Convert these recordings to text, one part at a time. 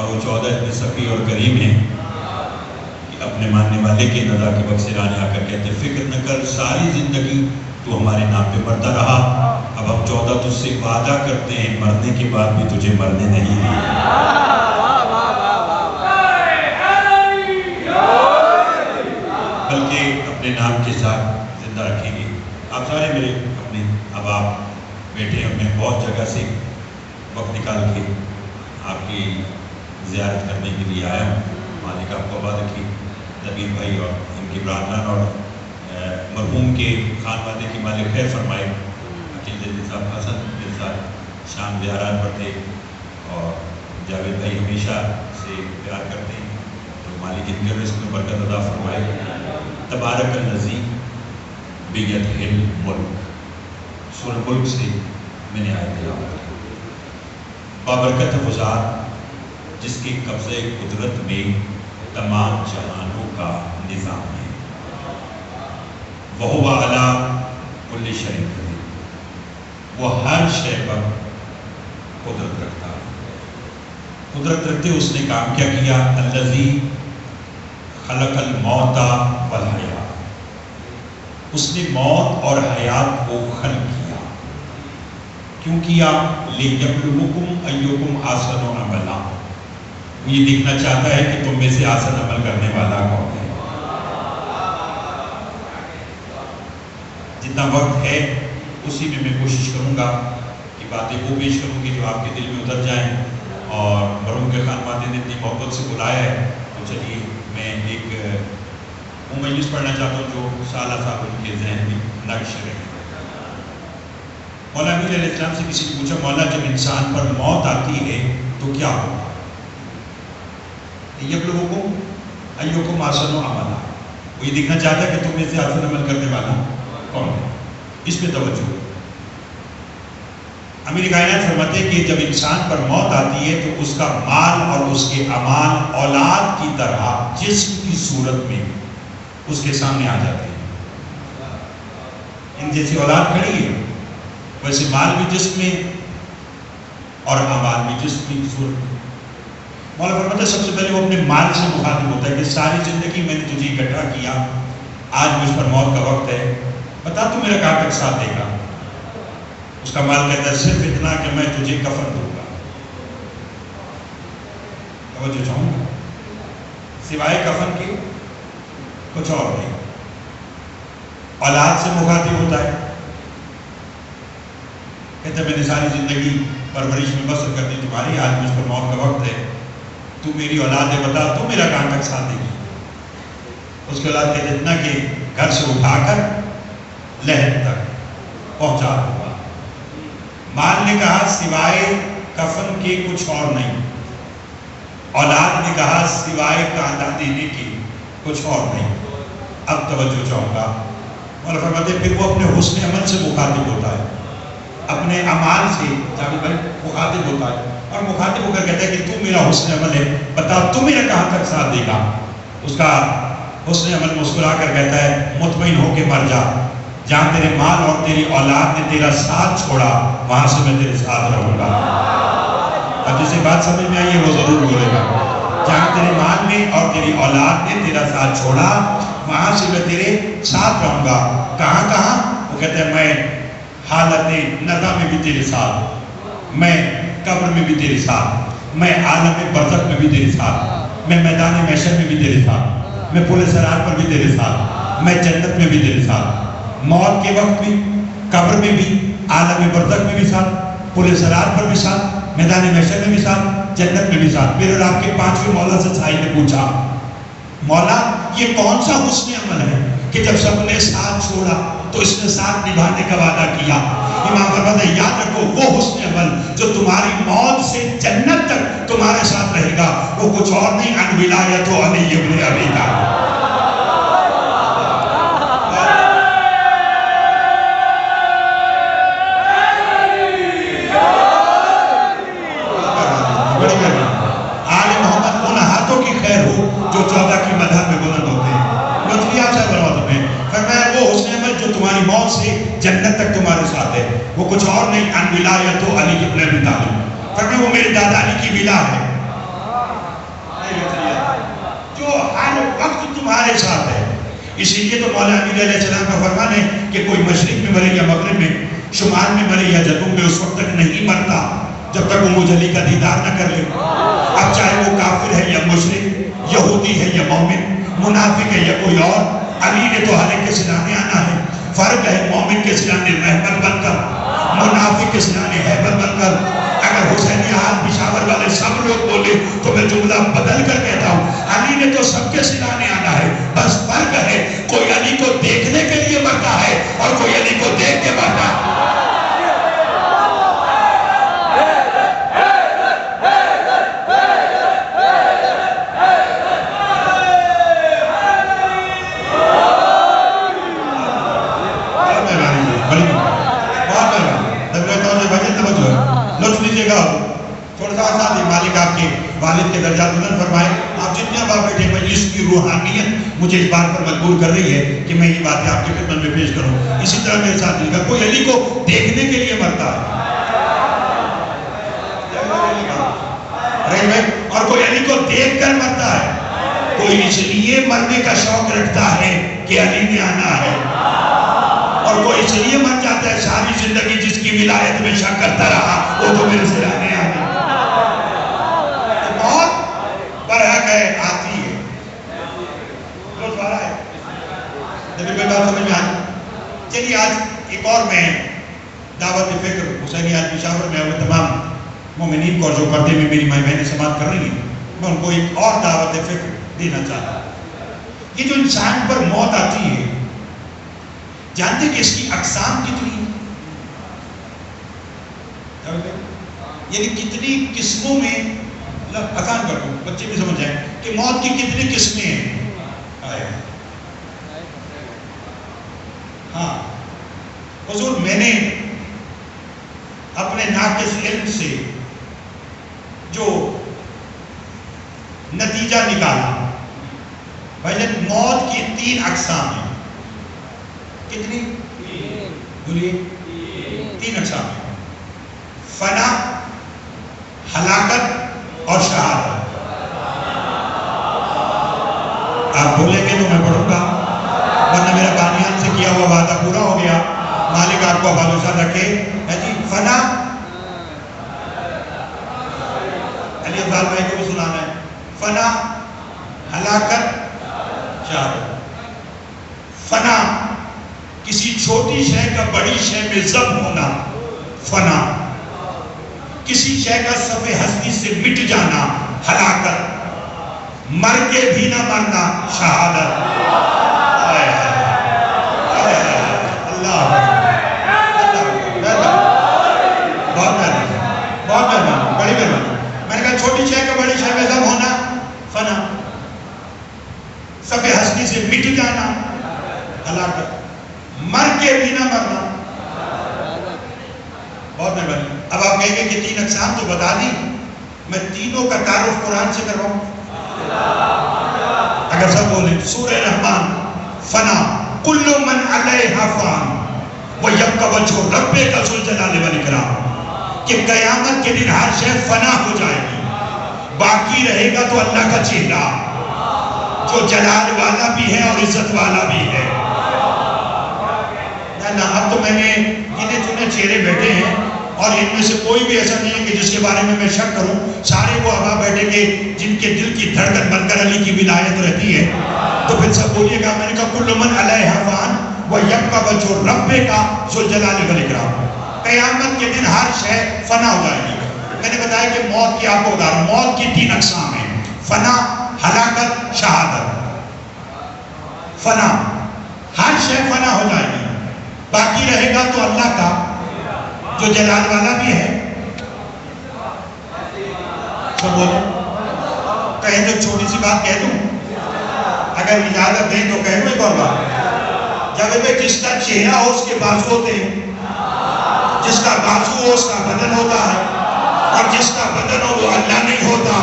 اور وہ 14 اتنے سخی اور کریم ہیں کہ اپنے ماننے والے کے ندا کے وقت سے رانے آ کر کہتے فکر نہ کر، ساری زندگی تو ہمارے نام پہ مرتا رہا، اب ہم 14 تجھ سے وعدہ کرتے ہیں مرنے کے بعد بھی تجھے مرنے نہیں دیں، بلکہ اپنے نام کے ساتھ زندہ رکھیں گے۔ آپ سارے میرے اپنے احباب بیٹھے ہیں، میں بہت جگہ سے وقت نکال کے آپ کی زیارت کرنے کے لیے آیا ہوں۔ مالک آپ کو آباد رکھی، نبیر بھائی اور ان کے برادران اور مرحوم کے خانوادے کی مالک خیر فرمائے۔ عقیل جدید صاحب حسن میرے ساتھ شام بیارات پڑھتے اور جاوید بھائی ہمیشہ سے پیار کرتے ہیں، تو مالک ان کے رزق میں برکت عطا فرمائے۔ تبارک الذی بیدہ الملک، سورہ ملک سے میں نے آیت تلاوت کی۔ بابرکت وہ ذات جس کے قبضہ قدرت میں تمام جہانوں کا نظام ہے، وَهُوَ عَلَىٰ كُلِّ شَيْءٍ قَدِيرٌ، وہ ہر شے پر قدرت رکھتا ہے۔ قدرت رکھتے اس نے کام کیا کیا؟ الذی خلق الموت والحیات، اس نے موت اور حیات کو خلق کیا۔ کیوں کیا؟ لِيَبْلُوَكُمْ أَيُّكُمْ أَحْسَنُ عَمَلًا، وہ یہ دیکھنا چاہتا ہے کہ تم میں سے آسان عمل کرنے والا کون ہے۔ جتنا وقت ہے اسی میں کوشش کروں گا کہ باتیں وہ پیش کروں گی جو آپ کے دل میں اتر جائیں، اور مرحوم کے خانوادے نے اتنی محبت سے بلایا ہے تو چلیے میں ایک وہ مجلس پڑھنا چاہتا ہوں جو سالہ صاحب ان کے ذہن میں نقش رہے۔ مولا امیر علیہ السلام سے کسی نے پوچھا مولا جب انسان پر موت آتی ہے تو کیا ہوگا؟ یبلوکم ایکم احسن عملا، وہ یہ دیکھنا چاہتا ہے کہ تم میں سے احسن عمل کرنے والا کون ہے۔ اس پہ توجہ۔ امیر کائنات فرماتے ہیں کہ جب انسان پر موت آتی ہے تو اس کا مال اور اس کے اعمال اولاد کی طرح جسم کی صورت میں اس کے سامنے آ جاتے ہیں۔ ان جیسی اولاد کھڑی ہے، ویسے مال بھی جسم میں اور اعمال بھی جسم کی صورت میں۔ مولا فرماتا ہے سب سے پہلے وہ اپنے مال سے مخاطب ہوتا ہے کہ ساری زندگی میں نے تجھے اکٹھا کیا، آج مجھ پر موت کا وقت ہے، بتا تو میرا کہاں تک ساتھ دے گا؟ اس کا مال کہتا ہے صرف اتنا کہ میں تجھے کفن دوں گا، توجہ چاہوں گا، سوائے کفن کے کچھ اور نہیں۔ اولاد سے مخاطب ہوتا ہے، کہتا ہے میں نے ساری زندگی پرورش میں بسر کر دی تمہاری، آج مجھ پر موت کا وقت ہے، تو میری اولاد ہے، بتا تو میرا کہاں تک ساتھ دے گی؟ اس کے اولاد کہتے اتنا کہ گھر سے اٹھا کر لہد تک پہنچا ہوگا۔ مال نے کہا سوائے کفن کے کچھ اور نہیں، اولاد نے کہا سوائے کاندھا دینے کے کچھ اور نہیں۔ اب توجہ چاہوں گا، مولا فرماتے پھر وہ اپنے حسن عمل سے مخاطب ہوتا ہے، اپنے اعمال سے مخاطب ہوتا ہے، اور مخاطب ہو کر کہتا ہے کہ تو میرا حسن عمل ہے، بتا تو میرا کہاں تک ساتھ دے گا؟ اس کا حسن عمل مسکرا کر کہتا ہے مطمئن ہو کے مر جا، جہاں تیرے مال اور تیری اولاد نے تیرا ساتھ چھوڑا وہاں سے میں تیرے ساتھ رہوں گا۔ اب جسے بات سمجھ میں آئی ہے وہ ضرور بولے گا، جہاں تیرے مال میں اور تیری اولاد نے تیرا ساتھ چھوڑا وہاں سے میں تیرے ساتھ رہوں گا۔ کہاں کہاں؟ وہ کہتا ہے میں حالت نزا میں بھی تیرے ساتھ، میں قبر میں بھی تیرے ساتھ، میں عالم برزخ میں بھی تیرے ساتھ، میں میدان محشر میں بھی تیرے ساتھ، میں پل صراط پر بھی تیرے ساتھ، میں جنت میں بھی تیرے ساتھ، موت کے وقت بھی، قبر میں بھی، عالم برزخ میں بھی ساتھ، پل صراط پر بھی ساتھ، میدان محشر میں بھی ساتھ، جنت میں بھی ساتھ۔ پھر اور آپ کے پانچویں مولا سے سائل نے پوچھا مولا یہ کون سا حسن عمل ہے کہ جب سب نے ساتھ چھوڑا تو اس نے ساتھ نبھانے کا وعدہ کیا؟ امام فرماتے ہیں یاد رکھو وہ حسن عمل جو تمہاری موت سے جنت تک تمہارے ساتھ رہے گا وہ کچھ اور نہیں، ان ولایت علی ابن ابی طالب۔ جو 14 کی مدح میں بلند ہوتے ہیں، مجھے آپ سے بلند ہیں، فرمایا وہ حسن عمل جو تمہاری موت سے جنت تک تمہارے ساتھ ہے وہ کچھ اور نہیں، ان ولایت علی ابن ابی طالب۔ فرمایا وہ میرے دادا علی کی ولا ہے، ہر وقت تمہارے ساتھ ہے. اسی لیے تو مولا امیر علیہ السلام کا فرمان ہے کہ کوئی مشرق میں مرے یا مغرب میں، شمال میں مرے یا جنوب میں، اس وقت تک نہیں مرتا جب تک وہ مجھ علی کا دیدار نہ کر لے. اب چاہے وہ کافر ہے یا مشرک، یہودی ہے یا مومن، منافق ہے یا کوئی اور، علی نے تو ہر ایک کے سلانے آنا ہے. فرق ہے مومن کے سلانے رحمت بن کر، منافق کے سلانے حیبت بن کر. اگر حسینی حال پشاور والے سب لوگ بولے تو میں جملہ بدل کر کہتا ہوں، علی نے تو سب کے سلانے آنا ہے. بس فرق ہے، کوئی علی کو دیکھنے کے لیے مرتا ہے اور کوئی علی کو دیکھ کے مرتا ہے. مالک آپ کے والد کے درجات بلند فرمائے. آپ جتنے بار بیٹھے مجلس کی روحانیت مجھے اس بات پر مجبور کر رہی ہے کہ میں یہ باتیں آپ کے خدمت میں پیش کروں. اسی طرح میرے ساتھ دل کا کوئی علی کو دیکھنے کے لیے مرتا ہے اور کوئی علی کو دیکھ کر مرتا ہے. کوئی اس لیے مرنے کا شوق رکھتا ہے کہ علی نے آنا ہے، اور کوئی اس لیے مر جاتا ہے ساری زندگی جس کی ولایت میں شک کرتا رہا وہ تو میرے سلانے آنے. برحق ہے، آتی ہے، روز بارہ ہے. نبی کوئی بات سمجھ میں آئی. چلیے آج ایک اور میں دعوت فکر حسینی حال پشاور میں ہوئے تمام مومنین کو اور جو پردے میں میری مائی بہنیں سماعت کر رہی ہیں، میں ان کو ایک اور دعوت فکر دینا چاہتا ہوں. یہ جو انسان پر موت آتی ہے، جانتے کہ اس کی اقسام کتنی ہیں؟ یعنی کتنی قسموں میں، آسان کر دوں بچے بھی سمجھ جائیں کہ موت کی کتنی قسمیں ہیں. ہاں حضور، میں نے اپنے ناقص علم سے جو نتیجہ نکالا، بھائی موت کی 3 اقسام ہیں. کتنی؟ بولیے. 3 اقسام ہیں: فنا، ہلاکت اور شہادت. آپ بولیں گے تو میں پڑھوں گا، ورنہ میرا بانیان سے کیا ہوا وعدہ پورا ہو گیا. مالک آپ کو بھروسہ رکھے. ہے جی، فنا، علی افضال بھائی کو بھی سنانا ہے. فنا، ہلاکت، شہادت. فنا کسی چھوٹی شے کا بڑی شے میں ضم ہونا، فنا. کسی شے کا صفِ ہستی سے مٹ جانا، ہلاکت. مر کے بھی نہ مرنا، شہادت. اللہ بہت مہربانی، بہت مہربانی، بڑی مہربانی. میں نے کہا چھوٹی شے کا بڑی شے میں ضم ہونا، فنا. صفِ ہستی سے مٹ جانا، ہلاکت. مر کے بھی نہ مرنا. بہت مہربانی. اب آپ کہیں گے کہ 3 اقسام تو بتا دی، میں تینوں کا تعارف قرآن سے کرواؤں. اگر سب بولیں سورہ رحمان، فنا کل من علیہا فان ویبقی وجہ ربک ذو الجلال والاکرام، کہ قیامت کے دن ہر شے فنا ہو جائے گی، باقی رہے گا تو اللہ کا چہرہ جو جلال والا بھی ہے اور عزت والا بھی ہے. اب تو میں نے گنے چنے چہرے بیٹھے ہیں اور ان میں سے کوئی بھی ایسا نہیں ہے کہ جس کے بارے میں شک کروں. سارے وہ آبا بیٹھے گے جن کے دل کی دھڑکن بن کر علی کی ولایت رہتی ہے. تو پھر سب بولیے گا. میں نے کہا کل من علیہا فان ویبقی وجہ ربک ذو الجلال والاکرام. قیامت کے دن ہر شے فنا ہو جائے گی. میں نے بتایا کہ موت کی آپ کو بتا رہا ہوں، موت کی 3 اقسام ہیں: فنا، ہلاکت، شہادت. فنا، ہر شے فنا ہو جائے گی، باقی رہے گا تو اللہ کا جو جلال والا بھی ہے. سب بولو. کہیں تو چھوٹی سی بات کہہ دوں، اگر اجازت دیں تو کہہ دوں ایک اور بات. جب جس کا چہرہ ہو اس کے بازو ہوتے ہیں، جس کا بازو ہو اس کا بدن ہوتا ہے، اور جس کا بدن ہو وہ اللہ نہیں ہوتا.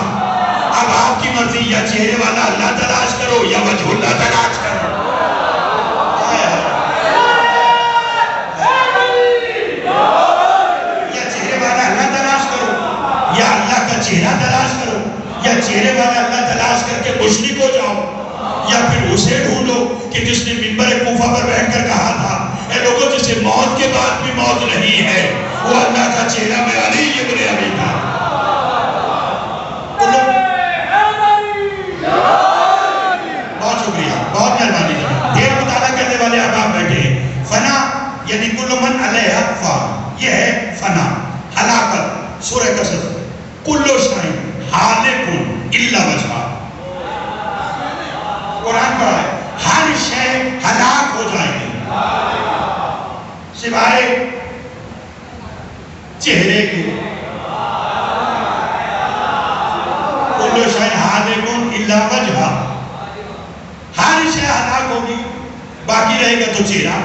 اب آپ کی مرضی، یا چہرے والا اللہ تلاش کرو یا وجہ اللہ تلاش کرو. یا اللہ کا چہرہ تلاش کرو، یا چہرے والا اللہ تلاش کر کے مشرک ہو جاؤ. یا پھر اسے ڈھونڈو کہ جس نے منبر کوفہ پر بیٹھ کر کہا تھا اے لوگوں جسے موت کے بعد بھی موت نہیں ہے وہ اللہ کا چہرہ میں علی ابن ابی تھا. بہت شکریہ، بہت مہربانی. دیر مطالعہ کرنے والے احباب بیٹھے ہیں. فنا یعنی کل من علیہا فان، یہ ہے فنا، ہلاکت. سورہ قصص کل شیء ہالک الا وجہہ، قرآن پڑھا ہے ہر شے ہلاک ہو جائے گی سوائے چہرے کے. کل شیء ہالک الا وجہہ، ہر شے ہلاک ہوگی باقی رہے گا تو چہرہ.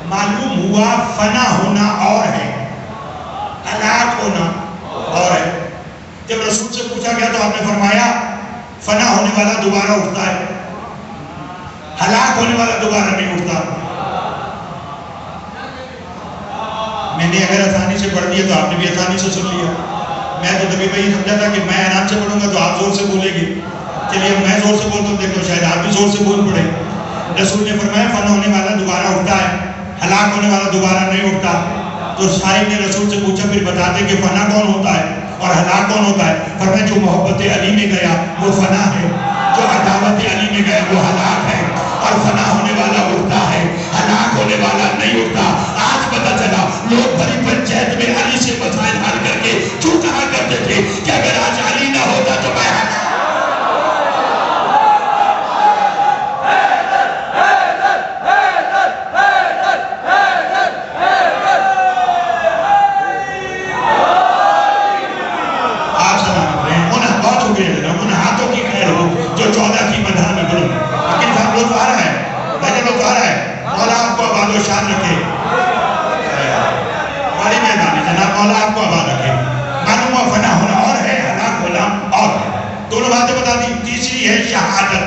معلوم ہوا فنا ہونا اور ہے، ہلاک ہونا اور ہے. جب رسول سے پوچھا گیا تو آپ نے فرمایا فنا ہونے والا دوبارہ اٹھتا ہے، ہلاک ہونے والا دوبارہ نہیں اٹھتا. میں نے اگر آسانی سے پڑھ دیا تو آپ نے بھی آسانی سے سن لیا. میں تو کبھی بھائی سمجھا تھا کہ میں آرام سے پڑھوں گا تو آپ زور سے بولیں گے. چلیے میں زور سے بولتا ہوں، دیکھو شاید آپ بھی زور سے بول پڑے. رسول نے فرمایا فنا ہونے والا دوبارہ اٹھتا ہے، ہلاک ہونے والا دوبارہ نہیں اٹھتا. تو صاحب نے رسول سے پوچھا پھر بتا دیں کہ فنا کون ہوتا ہے اور ہلاک کون ہوتا ہے؟ فرمایا جو محبت علی میں گیا وہ فنا ہے، جو عداوت علی میں گیا وہ ہلاک ہے. اور فنا ہونے والا اٹھتا ہے، ہلاک ہونے والا نہیں اٹھتا. آج پتہ چلا لوگ بڑی پنچایت میں علی سے مسائل حل کر کے کیوں کہا کرتے تھے کہ اگر آج علی نہ ہوتا تو میں ان ہاتھوں کی خیر ہو جو 14 کی مدح میں بڑھو. لیکن صاحب لوگ آ رہا ہے، لیکن لوگ آ رہا ہے. مولا آپ کو آباد و شاد رکھے، بڑی مہربانی جناب، مولا آپ کو آباد رکھے. معلوم ہوا فنا ہونا اور ہے، ہلاک ہونا اور ہے. دونوں باتیں بتا دی. تیسری ہے شہادت.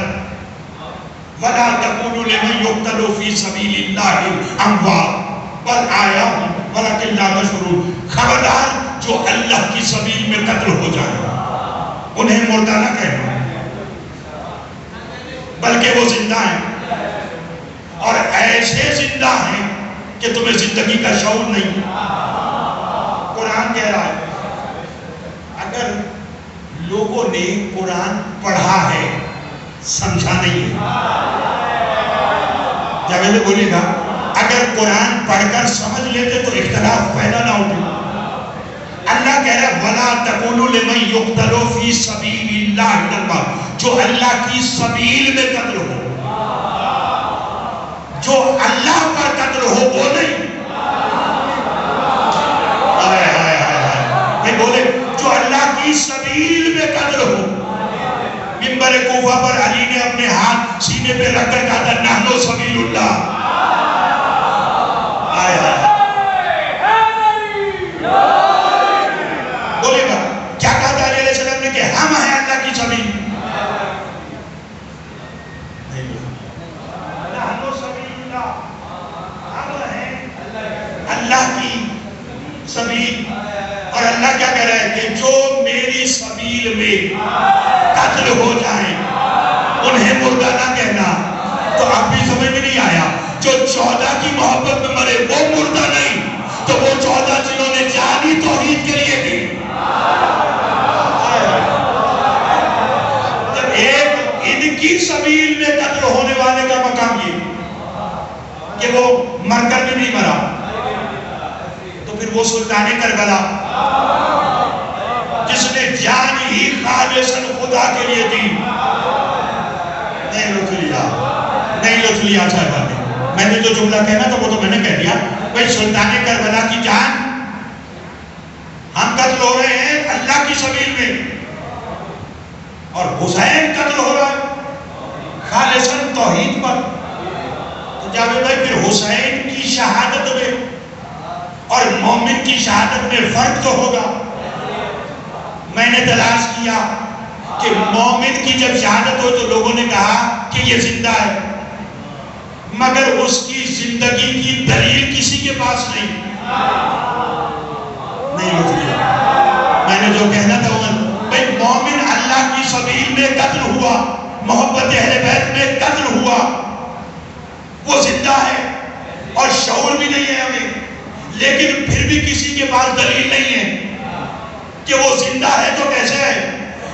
وَلَا تَقُولُوا لِمَنْ يُقْتَلُ فِي سَبِيلِ اللَّهِ أَمْوَاتٌ بَلْ أَحْيَاءٌ وَلَكِنْ لَا تَشْعُرُونَ. خبردار جو اللہ کی سبیل میں قتل ہو جائے انہیں مردہ نہ کہنا، بلکہ وہ زندہ ہیں اور ایسے زندہ ہیں کہ تمہیں زندگی کا شعور نہیں. قرآن کہہ رہا ہے اگر لوگوں نے قرآن پڑھا ہے سمجھا نہیں ہے. جاوید بولے گا اگر قرآن پڑھ کر سمجھ لیتے تو اختلاف پیدا نہ ہوتے. اللہ کہہ رہا ہے وَلَا تَقُولُوا لِمَنْ يُقْتَلُ فِي سَبِيلِ اللَّهِ، جو اللہ کی سبیل میں قتل ہو، جو اللہ پر قتل ہو وہ نہیں. میں بولے جو اللہ کی سبیل میں قتل ہو. منبر کوفہ پر علی نے اپنے ہاتھ سینے پہ رکھ کر کہا تھا نحن سبیل اللہ. بولے گا کیا کہا تھا علیہ السلام نے کہ ہم ہیں اللہ کی سبیل. اللہ کی سبیل. اور اللہ کیا کہہ رہا ہے کہ جو میری سبیل میں قتل ہو جائیں انہیں مردہ نہ کہنا. تو اب بھی سمجھ میں نہیں آیا جو 14 کی محبت میں مرے وہ مردہ نہیں تو وہ 14 جنہوں نے جانی توحید کے لیے دی. جب ایک ان کی سبیل میں قتل ہونے والے کا مقام یہ کہ وہ مر کر بھی نہیں مرا تو پھر وہ سلطان کربلا جس نے جان ہی خالصاً خدا کے لیے دی نہیں لوٹ لیا صاحب نے. میں نے جو جملہ کہنا تھا وہ تو میں نے کہہ دیا. بھئی سلطان کربلا کی جان ہم قتل ہو رہے ہیں اللہ کی سبیل میں اور حسین قتل ہو رہا ہے خالصاً توحید پر. تو جاوید بھائی پھر حسین کی شہادت میں اور مومن کی شہادت میں فرق تو ہوگا. میں نے تلاش کیا کہ مومن کی جب شہادت ہو تو لوگوں نے کہا کہ یہ زندہ ہے مگر اس کی زندگی کی دلیل کسی کے پاس نہیں لکھ دیا. میں نے جو کہنا تھا بھئی مومن اللہ کی سبیل میں قتل ہوا، محبت اہل بیت میں قتل ہوا، وہ زندہ ہے اور شعور بھی نہیں ہے ہمیں، لیکن پھر بھی کسی کے پاس دلیل نہیں ہے کہ وہ زندہ ہے تو کیسے ہے؟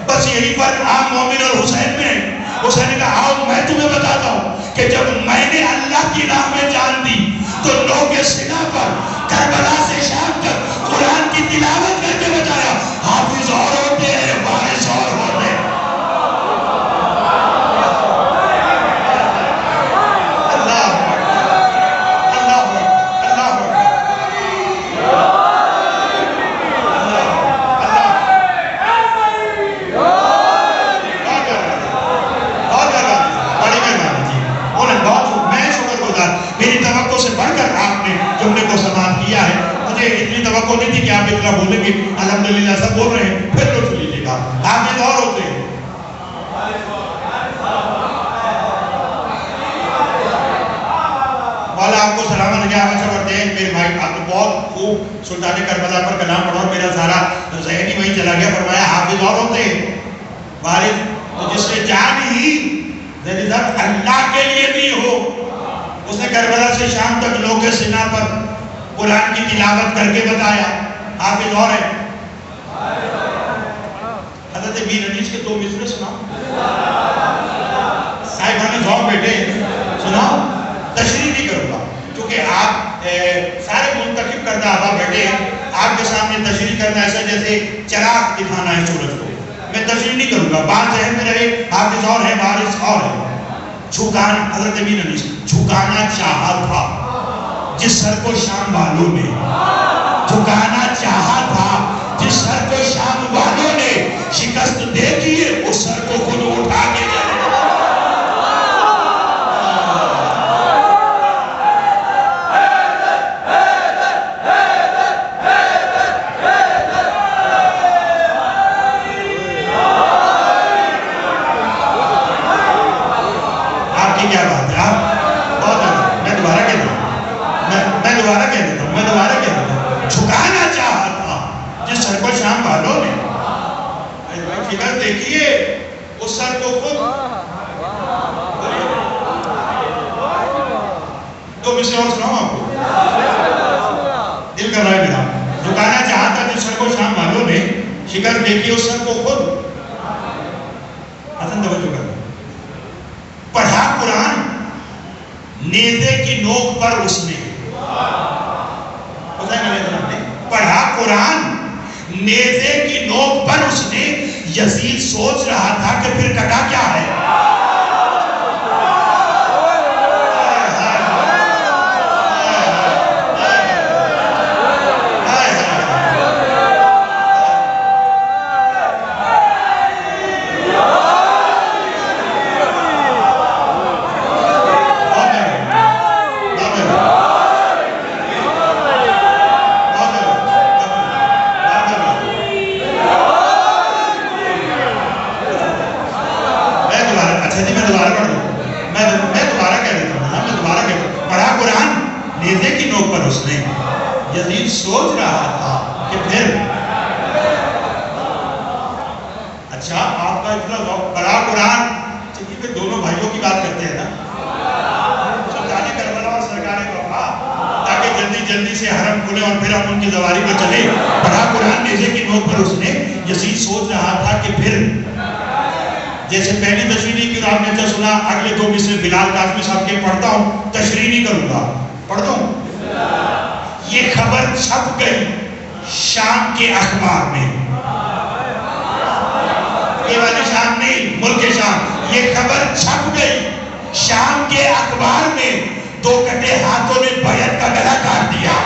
بس یہی فرق عام مومن اور حسین میں ہے۔ حسین نے کہا آؤ میں تمہیں بتاتا ہوں کہ جب میں نے اللہ کی راہ میں جان دی تو لوگ سنا پر کربلا سے شام تک قرآن کی تلاوت کر کے بتایا حافظ اور ہوتے ہیں، وارث اور ہوتے ہیں۔ توقع نہیں تھی کہ آپ اتنا بولیں گے، الحمدللہ سب بول رہے ہیں، پھر لوٹ لیجیے گا، حافظ اور ہوتے ہیں۔ مولا آپ کو سلامت رکھے، آپ اچھا پڑھتے ہیں میرے بھائی، آپ نے بہت خوب سلطان کربلا پر کلام پڑھا اور میرا سارا ذہن ہی وہیں چلا گیا۔ فرمایا حافظ اور ہوتے ہیں، وارث تو جس نے جان ہی اللہ کے لیے دی ہو، اس نے کربلا سے شام تک لوگ کے سنا پر قرآن کی تلاوت کر کے بتایا حافظ اور ہے۔ حضرت میر انیس کے 2 مصرے سناؤ، صاحب ہمیں ذوق بیٹے سناؤ، تشریح نہیں کروں گا کیونکہ آپ سارے منتخب کردہ آبا بیٹے ہیں، آپ کے سامنے تشریح کرنا ایسا جیسے چراغ دکھانا ہے سورج کو، میں تشریح نہیں کروں گا، بات ذہن میں رہے حافظ اور ہے، وارث اور ہے۔ جھکانا، حضرت میر انیس جھکانا چاہا تھا جس سر کو شام والوں نے، جھکانا چاہا تھا جس سر کو شام والوں نے شکست دے دیے، اس سر کو خود اٹھا کے جائے۔ آپ کی کیا بات ہے؟ آپ بہت میں دوبارہ کہتا ہوں، میں دوبارہ کہہ دیتا ہوں، جھکانا چاہا تھا جس سر کو شام والوں نے، فکر دیکھیے اس سر کو خود تو میں سے اور سناؤں آپ کو، دل کر رہا ہے میرا، جھکانا چاہا تھا جس سر کو شام والوں نے، شکر دیکھیے اس سر کو خود حسن توجہ کرنا، پڑھا قرآن نیزے کی نوک پر اس نے، پڑھا قرآن نیزے کی نوک پر اس نے، یزید سوچ رہا تھا کہ پھر کٹا کیا ہے۔ نیزے کی نوک پر اس نے، یزید سوچ رہا تھا کہ پھر اچھا آپ کا اتنا ذوق، پڑھا قرآن، چلیے پھر دونوں بھائیوں کی بات کرتے ہیں نا، سلطان کربلا اور سرکار وفا، تاکہ جلدی جلدی سے حرم کھلے اور پھر ہم ان کی زواری پر چلے۔ پڑھا قرآن نیزے کی نوک پر اس نے، یزید سوچ رہا تھا کہ پھر، جیسے پہلی تشریح نہیں کی آپ نے اچھا سنا، اگلے 2 مصرے بلال قاسمی صاحب کے پڑھتا ہوں، تشریح نہیں کروں گا، پڑھ دوں۔ یہ خبر چھپ گئی شام کے اخبار میں، یہ والی شام نہیں، ملک شام، یہ خبر چھپ گئی شام کے اخبار میں، 2 کٹے ہاتھوں نے بیعت کا گلا کاٹ دیا۔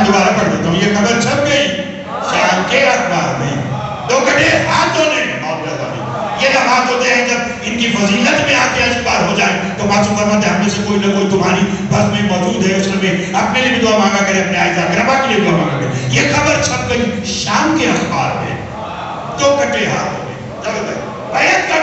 دوبارہ پڑھ دیتا ہوں، یہ خبر چھپ گئی شام کے اخبار میں، 2 کٹے ہاتھوں نے، یہ لمحات ہوتے ہیں جب ان کی فضیلت میں آ کے اشبار ہو جائیں تو معصوم فرماتے ہیں ہم میں سے کوئی نہ کوئی تمہاری بس میں موجود ہے، اس میں اپنے لیے بھی دعا مانگا کرے، اپنے عائزہ اقربا کے لیے دعا مانگا کرے۔ یہ خبر چھپ گئی شام کے اخبار میں، 2 کٹے ہاتھوں نے، بیعت کا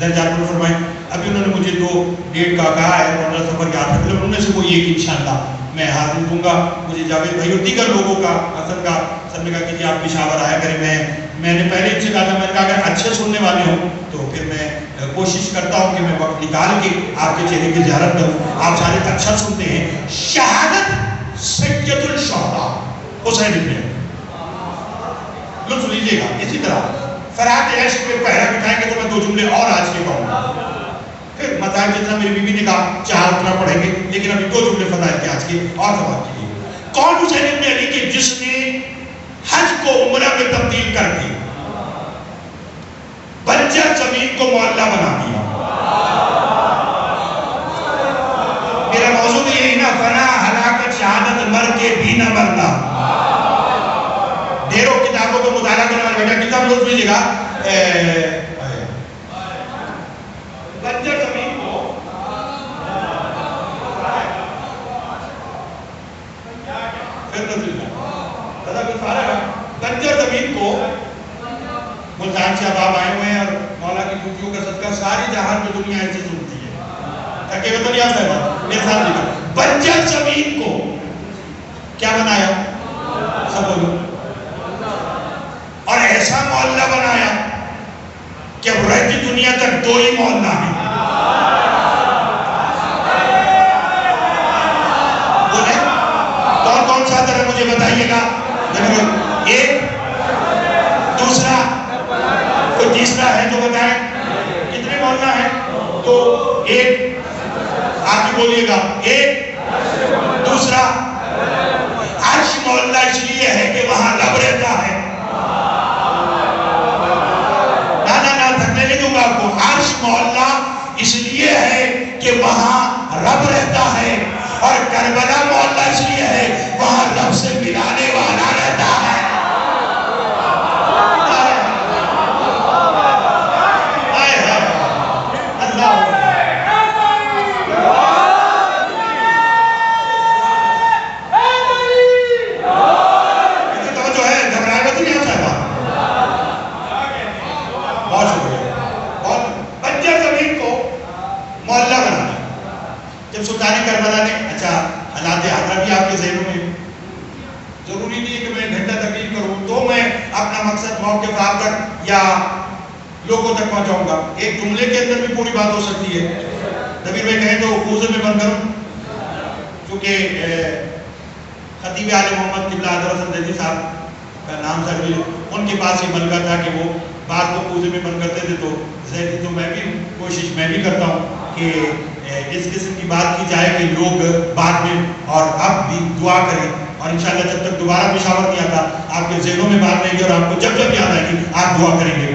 درجات پر فرمائیں. ابھی انہوں نے مجھے 2 ڈیٹ کا کہا ہے مولانا سفر کے ہاتھ میں، ان میں سے کوئی ایک انشاءاللہ میں حاضر دوں گا. مجھے جاوید بھائی اور دیگر لوگوں کا حسن کا سب نے کہا کہ جی آپ پشاور آیا کریں. میں نے پہلے ان سے کہا تھا، میں نے کہا اگر اچھے سننے والے ہوں تو پھر میں کوشش کرتا ہوں کہ میں وقت نکال کے آپ کے چہرے کی زیارت کروں. آپ سارے اچھا سنتے ہیں. شہادت سید الشہداء حسین ابن علی، لطف لیجیے گا. اسی طرح فرات عشق پہ پہرا بٹھائیں گے تو میں 2 جملے اور آج کے پڑھوں گا. پھر مطالب جتنا میری بیوی نے کہا 4 اتنا پڑھیں گے، لیکن ابھی 2 جملے فضائل کے آج کے اور سوال کیجیے. کون حسین ابن علی کے جس نے حج کو عمرہ میں تبدیل کر دی، بنجر زمین کو معلّہ بنا دیا. میرا موضوع بھی یہی نا، فنا ہلاکت شہادت مر کے بھی نہ مرنا. ڈھیروں کتابوں کو مطالعہ کرنے والا بیٹا کتاب لوگ لیجیے گا. بنجر زمین کو بنجر زمین کو ملتان سے اب آئے ہوئے ہیں اور مولا کی ڈیوٹیوں کا صدقہ ساری جہان میں دنیا ایسے سنتی ہے. تاکہ وہ تو نہیں آتا ہے میرے ساتھ لکھا بنجر زمین کو کیا بنایا؟ سب بولو. اور ایسا معلّہ بنایا کہ اب رہتی دنیا تک 2 ہی معلّہ ہیں. بولے کون سا طرح مجھے بتائیے گا. ایک دوسرا کوئی تیسرا ہے جو بتائیں. کتنے معلّہ ہیں؟ تو ایک آپ بھی بولیے گا. ایک دوسرا عرش معلّہ اس لیے ہے کہ وہاں رب رہتا ہے. آپ کو عرش معلّہ اس لیے ہے کہ وہاں رب رہتا ہے، اور کربلا معلّہ اس لیے ہے وہاں رب سے ملانے والا رہتا ہے. کربلا نے اچھا حالات حاضرہ بھی آپ کے ذہنوں میں ضروری نہیں ہے کہ میں گھنٹہ تقریر کروں تو میں اپنا مقصد موقف آپ تک یا لوگوں تک پہنچاؤں گا. ایک جملے کے اندر بھی پوری بات ہو سکتی ہے. نبیر بھائی کہیں تو کوزے میں بند کروں، کیونکہ خطیب آل محمد قبلہ حضرت حسن زیدی صاحب کا نام سر بھی ان کے پاس یہ ملکہ تھا کہ وہ بات کو کوزے میں بند کرتے تھے. تو زیدی تو میں بھی کوشش میں بھی کرتا ہوں کہ اس قسم کی بات کی جائے کہ لوگ بعد میں اور اب بھی دعا کریں. اور انشاءاللہ جب تک دوبارہ پشاور نہیں آتا آپ کے ذہنوں میں بات رہے گی اور آپ کو جب یاد آئے گی آپ دعا کریں گے.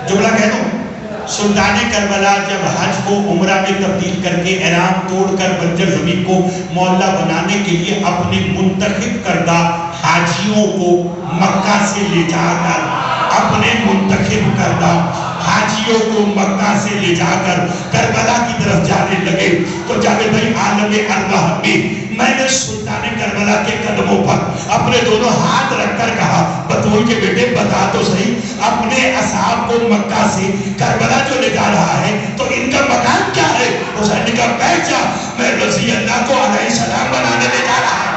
جملہ کہہ دوں. سلطان کربلا جب حج کو عمرہ میں تبدیل کر کے احرام توڑ کر بنجر زمین کو معلّہ بنانے کے لیے اپنے منتخب کردہ حاجیوں کو مکہ سے لے جا کر اپنے منتخب کردہ حاجیوں کو مکہ سے لے جا کر کربلا کی طرف جانے لگے تو جاوید بھائی عالم ارواح میں میں نے سلطان کربلا کے قدموں پر اپنے دونوں ہاتھ رکھ کر کہا بطول کے بیٹے بتا تو صحیح اپنے اصحاب کو مکہ سے کربلا جو لے جا رہا ہے تو ان کا مکان کیا ہے؟ حسین نے کہا بیٹھ جا میں رضی اللہ کو علیہ السلام بنانے لے جا رہا ہے.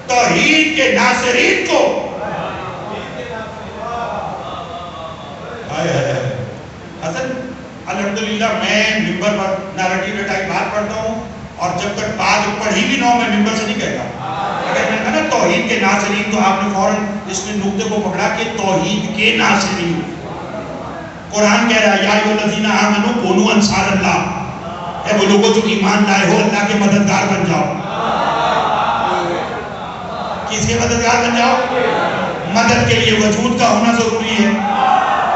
توحید کے ناصرین کو حسن الحمدللہ میں ممبر پر نارٹیو ٹائپ بات پڑھتا ہوں اور جب تک بات پڑھی بھی نہ ہو میں ممبر سے نہیں کہتا. اگر میں کہا نا توحید کے ناصرین تو آپ نے فوراً اس میں نقطے کو پکڑا کہ توحید کے ناصرین. قرآن کہہ رہا ہے یا ایھا الذین آمنوا کونوا انصار اللہ، اے وہ لوگوں جو ایمان لائے ہو اللہ کے مددگار بن جاؤ. کس کے مددگار بن جاؤ؟ مدد کے لیے وجود کا ہونا ضروری ہے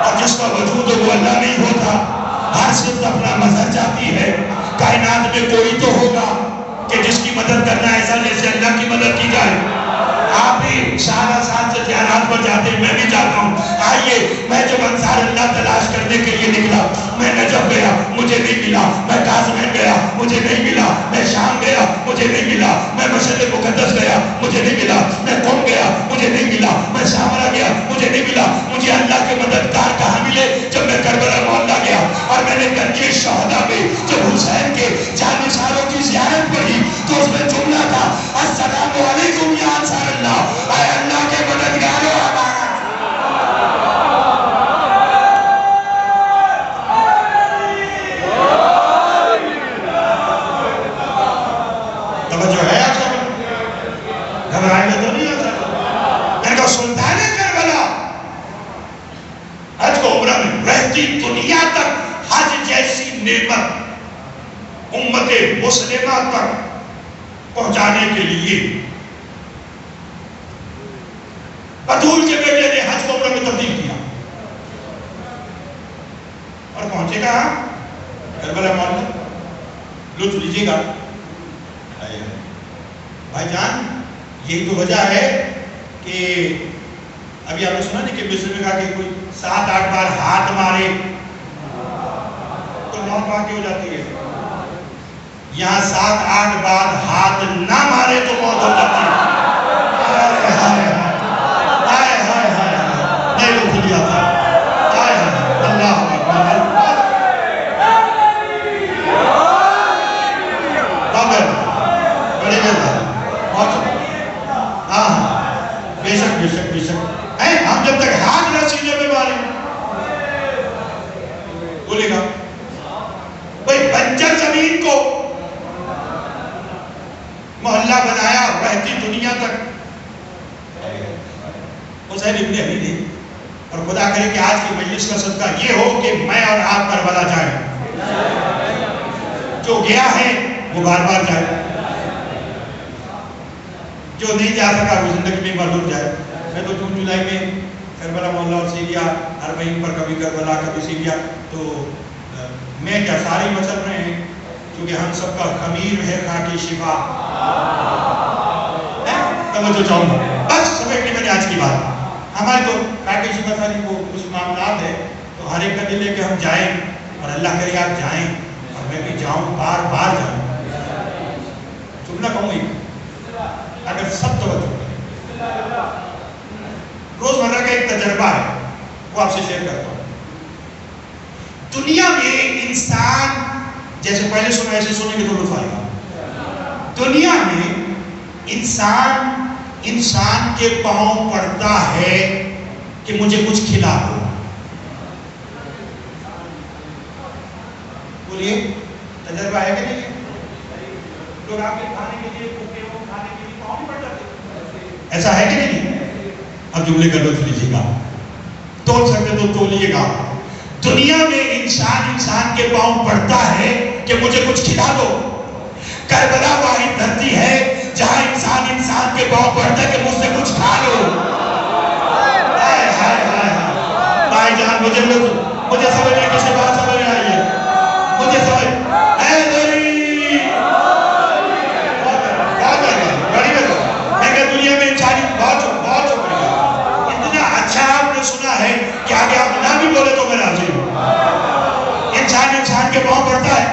اور جس کا وجود وہ اللہ نہیں ہوتا. ہر صفت اپنا مظہر چاہتی ہے. کائنات میں کوئی تو ہوگا کہ جس کی مدد کرنا ایسا جیسے اللہ کی مدد کی جائے. پر جاتے ہیں، میں بھی جاتا ہوں. آئیے، میں جب انصار اللہ تلاش کرنے کے لیے نکلا، میں نجف گیا، مجھے نہیں ملا. میں قازوین گیا، مجھے نہیں ملا. میں شام گیا، مجھے نہیں ملا. میں مشرق مقدس گیا، مجھے نہیں ملا. میں قم گیا، مجھے نہیں ملا. میں سامرا گیا، مجھے نہیں ملا. مجھے اللہ کے مددگار کہاں ملے؟ جب میں کربلا معلیٰ گیا اور میں نے گنجِ شہداء میں جب حسین کے جانثاروں کی زیارت پڑھی تو اس میں جملہ تھا، السلام علیکم یا انصار اللہ، اے اللہ کے مددگاروں ہمارا. توجہ ہے آپ سب؟ گھبرائے گا تو نہیں ہوتا. میں نے کہا سلطان کربلا حج کو عمرہ میں رہتی دنیا تک حج جیسی نعمت امت مسلمہ تک پہنچانے کے لیے بطول کے بیٹے نے حج کو عمرہ میں تبدیل کیا اور پہنچے گا کربلا معلیٰ. لطف لیجیے گا بھائی جان. یہی تو وجہ ہے کہ ابھی آپ نے سنا نہیں کہ مصر میں کہا کہ کوئی 7-8 بار ہاتھ مارے تو موت واقع ہو جاتی ہے. یہاں 7-8 بار ہاتھ نہ مارے تو موت ہو جاتی ہے. نہیں لوگ لیا تھا. اللہ بڑے بے شک بے شک بے شک. ہم جب تک ہاتھ نہ سینے میں مارے بولے گا بھئی بنجر زمین کو محلہ بنایا رہتی دنیا تک. حسین ابن علی نے، اور خدا کرے کہ آج کی مجلس کا صدقہ یہ ہو کہ میں اور آپ کربلا جائیں. جو گیا ہے وہ بار بار جائے، جو نہیں جا سکا وہ زندگی میں معلوم جائے. میں تو جون جولائی میں کربلا معلیٰ اور سیریا ہر مہین پر کبھی کربلا کبھی سیریا، تو میں کیا سارے مچل رہے ہیں کیونکہ ہم سب کا خمیر ہے خاکی شفا. توجہ چاہوں گا بس سمیٹنے میں نے آج کی بات. ہمارے تو خاکی شفا ساری کو کچھ معاملات ہے تو ہر ایک کا دل ہے کہ ہم جائیں اور اللہ کرے آپ جائیں اور میں بھی جاؤں، بار بار جاؤں. چپ نہ کہوں اگر سب توجہ روزمرہ کا ایک تجربہ ہے وہ آپ سے شیئر کرتا ہوں. دنیا میں انسان جیسے پہلے سنا ایسے سنیں گے تو لطف آئے گا. دنیا میں انسان کے پاؤں پڑتا ہے کہ مجھے کچھ کھلا دو. بولیے تجربہ ہے کہ نہیں؟ لوگ آپ کے کھانے کے لیے کھانے کے لیے پاؤں پڑ جاتے ہیں. ایسا ہے کہ نہیں؟ اب جملے کا لطف لیجیے گا، تول سکتے تو تولیے گا. دنیا میں انسان کے پاؤں پڑتا ہے کہ مجھے کچھ کھلا دو. کربلا واحد دھرتی ہے جہاں انسان کے پاؤں پڑتا ہے کہ مجھ سے کچھ کھا لو. بھائی جان مجھے سمجھنے کسی بات سمجھ میں آئی ہے، مجھے سمجھ بڑی میں دنیا میں انسانی بہت شکریہ. اتنا اچھا آپ نے سنا ہے کہ آگے آپ نہ بھی بولے تو میں راضی ہوں. انسان کے پاؤں پڑتا ہے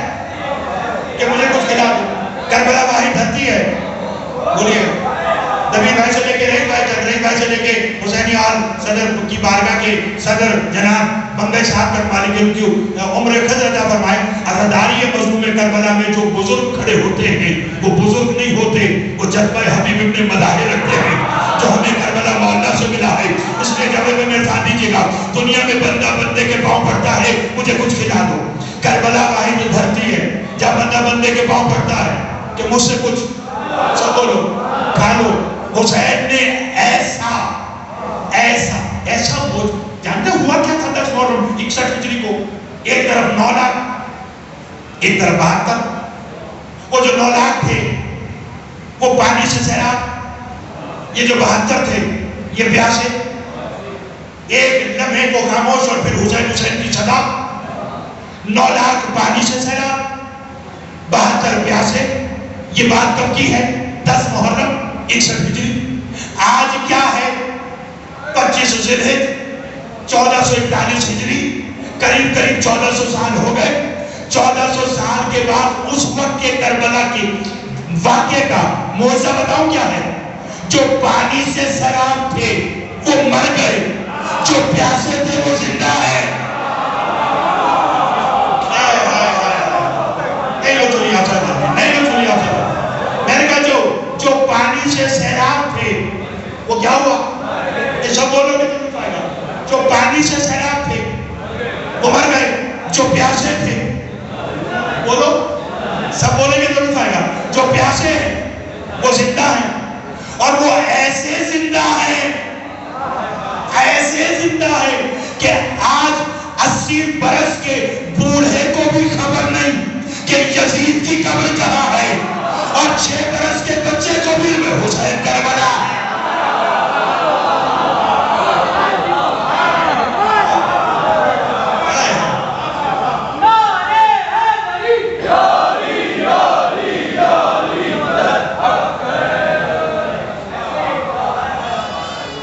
کہ مجھے کچھ کھلا دو. کربلا واحد دھرتی ہے. بولیے نبی بھائی سے لے کے رہی بھائی سے لے کے حسینی آل صدر کی بارگاہ کے صدر جناب بنگے صاحب تک مالک ان کی عمر خضر عطا فرمائے. عزاداری مظلوم کربلا میں جو بزرگ کھڑے ہوتے ہیں وہ بزرگ نہیں ہوتے، وہ جذبہ حبیب ابن مظاہر رکھتے ہیں جو ہمیں کربلا معلیٰ سے ملا ہے. اس لیے جب میں ساتھ دیجیے گا دنیا میں بندہ بندے کے پاؤں پڑتا ہے مجھے کچھ کھلا دو. کربلا واحد دھرتی ہے جب بندہ بندے کے پاؤں پڑتا ہے کہ مجھ سے کچھ سب بولو کھا لو. حسین نے ایسا بوجھ جانتے ہوا کیا تھا 10 محرم 61 ہجری کو؟ ایک طرف 9 لاکھ ایک طرف 72. وہ جو 9 لاکھ تھے وہ پانی سے سیراب، یہ جو 72 تھے یہ پیاسے. ایک لمحے کو خاموش اور پھر حسین کی صدا. 9 لاکھ پانی سے سیراب، 72 پیاسے. یہ بات کب کی ہے؟ 10 محرم 61 ہجری. آج کیا ہے؟ ذوالحجہ 1441 ہجری، قریب 1400 سال ہو گئے۔ 1400 سال کے بعد اس وقت کے کربلا کے واقعے کا معجزہ بتاؤں کیا ہے؟ جو پانی سے سیراب تھے وہ مر گئے، جو پیاسے تھے وہ زندہ ہے۔ میں نے کہا جو پانی سے سیراب تھے وہ کیا ہوا؟ یہ سب بولو گے تو پائے گا۔ جو پانی سے سیراب تھے وہ مر گئے، جو پیاسے تھے بولو، سب بولیں گے تو نہیں پائے گا۔ جو پیاسے ہیں وہ زندہ ہیں، اور وہ ایسے زندہ ہیں کہ آج 80 برس کے بوڑھے کو بھی خبر نہیں کہ یزید کی قبر کہاں ہے، اور 6 برس کے بچے کو بھی حسین کربلا ہے۔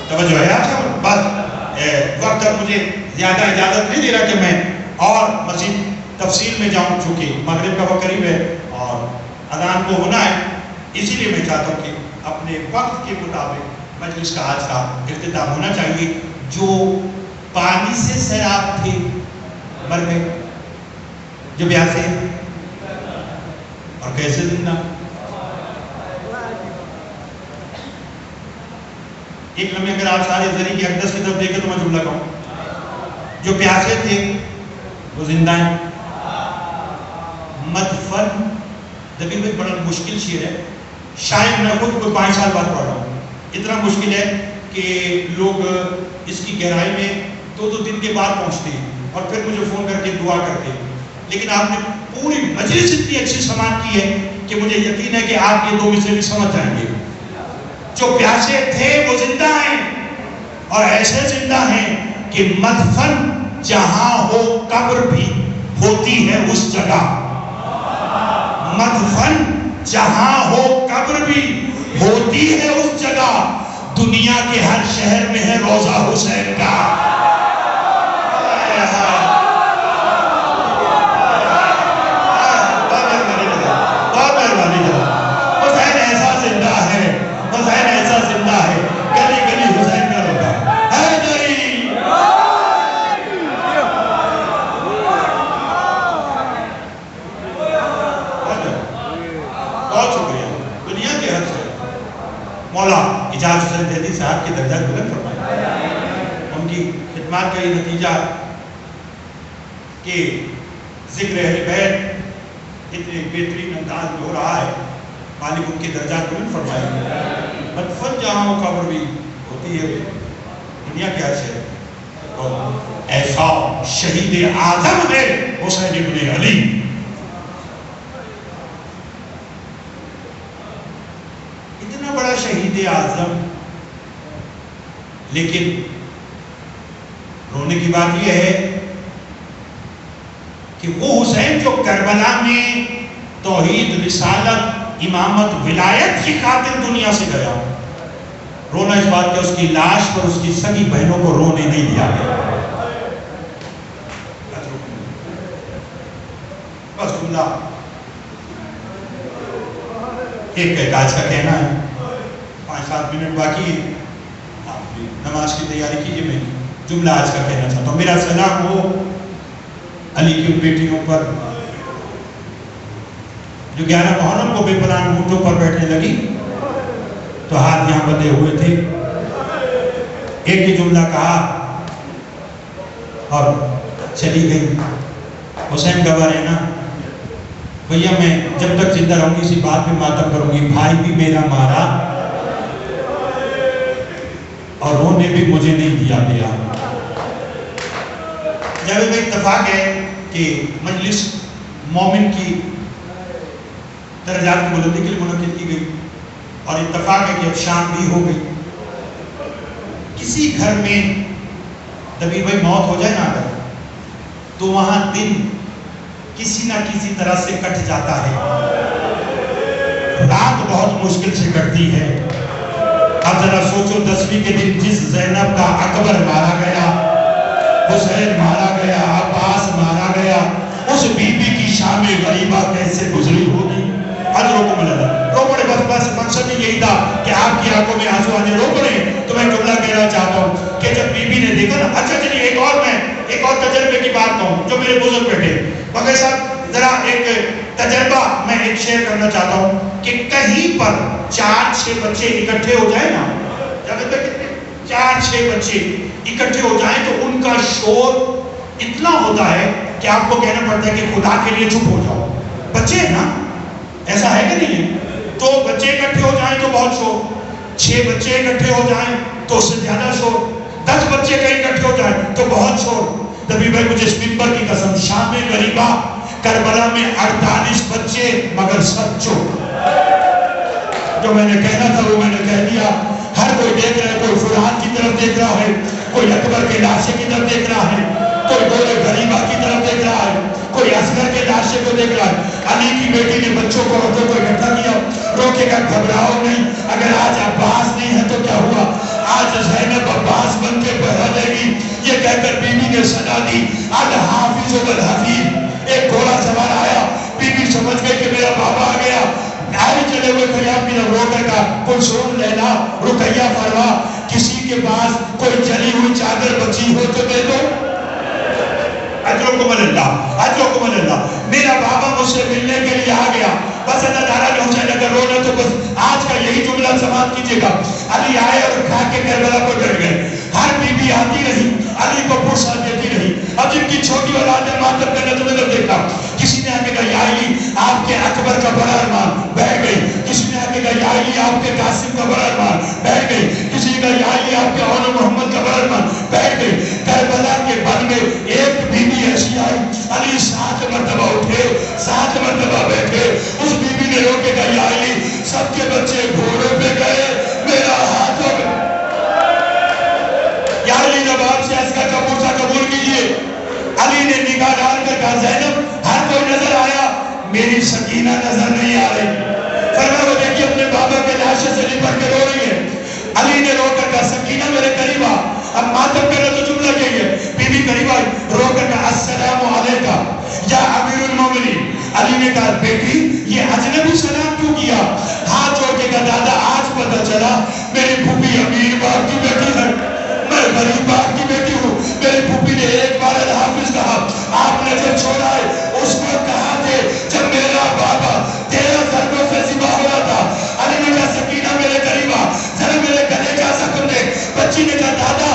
توجہ ہے آپ کا بات؟ وقت اب مجھے زیادہ اجازت نہیں دے رہا کہ میں اور مزید تفصیل میں جاؤں، چونکہ مغرب کا وقت قریب ہے اور اذان کو ہونا ہے، اسی لیے میں چاہتا ہوں کہ اپنے وقت کے مطابق مجلس کا آج کا اختتام ہونا چاہیے۔ جو پانی سے سیراب تھے مر گئے، جو پیاسے اور کیسے زندہ۔ ایک لمحے اگر آپ سارے ذریعے کی اقدس کی طرف دیکھیں تو میں جملہ کہوں، جو پیاسے تھے وہ زندہ ہیں۔ مدفن دبیر میں بڑا مشکل شعر ہے، شاید میں خود کوئی 5 سال بعد پڑھ رہا ہوں۔ اتنا مشکل ہے کہ لوگ اس کی گہرائی میں 2 دن کے بعد پہنچتے ہیں اور پھر مجھے فون کر کے دعا کرتے ہیں، لیکن آپ نے پوری مجلس اتنی اچھی سماعت کی ہے کہ مجھے یقین ہے کہ آپ یہ 2 مصرے بھی سمجھ جائیں گے۔ جو پیاسے تھے وہ زندہ ہیں، اور ایسے زندہ ہیں کہ مدفن جہاں ہو قبر بھی ہوتی ہے اس جگہ۔ مدفن جہاں ہو قبر بھی ہوتی ہے اس جگہ، دنیا کے ہر شہر میں ہے روضہ حسین کا۔ بہت مہربانی جناب، حسین ایسا زندہ ہے، حسین ایسا زندہ ہے، گلی گلی حسین کا روتا ہے نہیں۔ بہت شکریہ دنیا کے ہر سے مولا اجاز حسین زیدی صاحب کے درجات بلند فرمائے۔ ان کی خدمات کا یہ نتیجہ کہ ذکر اہل بیت اتنے بہترین انداز میں ہو رہا ہے، مالک ان کے درجات بلند فرمائے۔ مدفن جہاں ہو قبر بھی ہوتی ہے دنیا کے ہر سے، اور ایسا شہید اعظم ہے حسین ابن علی۔ اتنا بڑا شہید اعظم، لیکن رونے کی بات یہ ہے کہ وہ حسین جو کربلا میں توحید، رسالت، امامت، ولایت کی خاطر دنیا سے گیا، رونا اس بات کہ اس کی لاش پر اس کی سگی بہنوں کو رونے نہیں دیا گیا۔ بس جملہ ایک آج کا کہنا ہے، 5-7 منٹ باقی ہے، آپ بھی نماز کی تیاری کیجئے۔ میں جملہ آج کا کہنا چاہتا ہوں، میرا سلام ہو علی کی بیٹیوں پر جو 11 محرم کو بے پناہ اونٹوں پر بیٹھنے لگی تو ہاتھ یہاں بندھے ہوئے تھے، ایک ہی جملہ کہا اور چلی گئی۔ حسین گواہ رہنا، بھیا میں جب تک زندہ رہوں گی اسی بات میں ماتم کروں گی، بھائی بھی میرا مارا اور رونے بھی مجھے نہیں دیا گیا۔ جاوید میں اتفاق ہے کہ مجلس مومن کی درجات کی بلندی کے لیے منعقد کی گئی، اور اتفاق ہے کہ اب شام بھی ہو گئی۔ کسی گھر میں دبیر بھائی موت ہو جائے نا اگر، تو وہاں دن کسی نہ کسی طرح سے کٹ جاتا ہے، رات بہت مشکل سے کٹتی ہے، اب ذرا سوچو 10ویں کے دن جس زینب کا اکبر مارا گیا، حسین مارا گیا، عباس مارا گیا، اس بی بی کی شام غریبہ کیسے گزری ہوگی؟ اجرکم اللہ، رو پڑے، بس مقصد یہی تھا کہ آپ کی آنکھوں میں آنسو آنے، رو پڑے۔ تو میں جملہ کہنا چاہتا ہوں کہ جب بی بی نے دیکھا نا، اچھا چلیے ایک اور تجربے کی بات کہوں جو میرے بزرگ بیٹھے مگر صاحب، ذرا ایک تجربہ میں ایک شیئر کرنا چاہتا ہوں کہ کہیں پر 4-6 بچے اکٹھے ہو جائیں نا، جب تک 4-6 بچے اکٹھے ہو جائیں تو ان کا شور اتنا ہوتا ہے کہ آپ کو کہنا پڑتا ہے کہ خدا کے لیے چپ ہو جاؤ۔ بچے ہیں نا، ایسا ہے کہ نہیں ہے؟ تو بچے اکٹھے ہو جائیں تو بہت شور، 6 بچے اکٹھے ہو جائیں تو اس سے زیادہ شور، 10 بچے کہیں اکٹھے ہو جائیں تو بہت شور۔ نبی بھائی مجھے اس ممبر کی قسم، شام غریبہ کربلا میں 48 بچے مگر سب چپ۔ جو میں نے کہنا تھا وہ میں نے کہہ دیا۔ ہر کوئی دیکھ رہا ہے، کوئی فرحان کی طرف دیکھ رہا ہے، کوئی اکبر کے لاشے کی طرف دیکھ رہا ہے، کوئی دور غریبہ کی طرف دیکھ رہا ہے، کوئی اصغر کے لاشے کو دیکھ رہا ہے۔ علی کی بیٹی نے بچوں کو، عورتوں کو اکٹھا کیا، روکے گا، گھبراؤ نہیں، اگر آج عباس نہیں ہے تو کیا ہوا؟ آج زینب عباس بن کے پہرا دے گی۔ یہ کہہ کر بی بی نے صدا دی، الحافظ الحفیظ۔ ایک گھوڑا سوار آیا، بی بی سمجھ گئی کہ میرا بابا آ گیا، آئی چلے ہوئے فریاد کی طرف رو کر کہا، کلثوم لیلا، رقیہ فرما، کسی کے پاس کوئی جلی ہوئی چادر بچی ہو تو دے دو۔ اجرکم اللہ، اجرکم اللہ۔ میرا بابا مجھ سے ملنے کے لیے آ گیا، بس اللہ تعالیٰ نے حسین اگر رونا تو بس آج کا یہی جملہ سماعت کیجئے گا۔ علی آئے اور کھا کے کربلا کو ڈر گئے، ہر بی بی آتی رہی، علی کو پرسا دیتی رہی۔ اب جن کی چھوٹی اولاد ہے ماتم کا نظر نظر دیکھا، کسی نے آگے کہا یا علی آپ کے اکبر کا بڑا ارمان، بیٹھ گئی۔ کسی نے آگے کہا یا علی آپ کے قاسم کا بڑا ارمان، بیٹھ گئی۔ کسی نے کہا یا علی آپ کے اول محمد کا بڑا ارمان، بیٹھ گئی۔ کربلا کے بن میں ایک بی بی ایسی آئی، علی 7 مرتبہ اٹھے، 7 مرتبہ بیٹھے۔ اس بی بی نے رو کے کہا یا علی سب کے بچے گھوڑے پہ گئے، میرا ہاتھ ہو گیا۔ یا علی جب آپ سے اس کا کپورسا قبول کیجئے۔ علی نے نگاہ ڈال کر کہا زینب ہر کوئی نظر آیا، میری سکینہ نظر نہیں آ رہی۔ فرمایا وہ دیکھیے اپنے بابا کے لاشے سے لپٹ کے رو رہی ہے۔ علی نے رو کر کہا سکینہ میرے قریب آ۔ اب ماتم کرنا تو جملہ کہی ہے، بی بی قریب آئی، رو کر کہا السلام علیکہ یا امیر المومنین۔ علی نے کہا بیٹی یہ اجنبی سلام کیوں کیا؟ ہاتھ جوڑ کے کہا دادا آج پتہ چلا میری پھوپھی امیر باپ کی بیٹی ہے، میں غریب باپ کی بیٹی ہوں۔ میری پھوپھی نے ایک بار الحافظ کہا، آپ نے جب چھوڑا ہے اس وقت کہا تھے جب میرا بابا 13 ضربوں سے ذبح ہوا تھا۔ علی نے کہا سکینہ میرے قریب آ، ذرا میرے گلے کا زخم دیکھ۔ بچی نے کہا دادا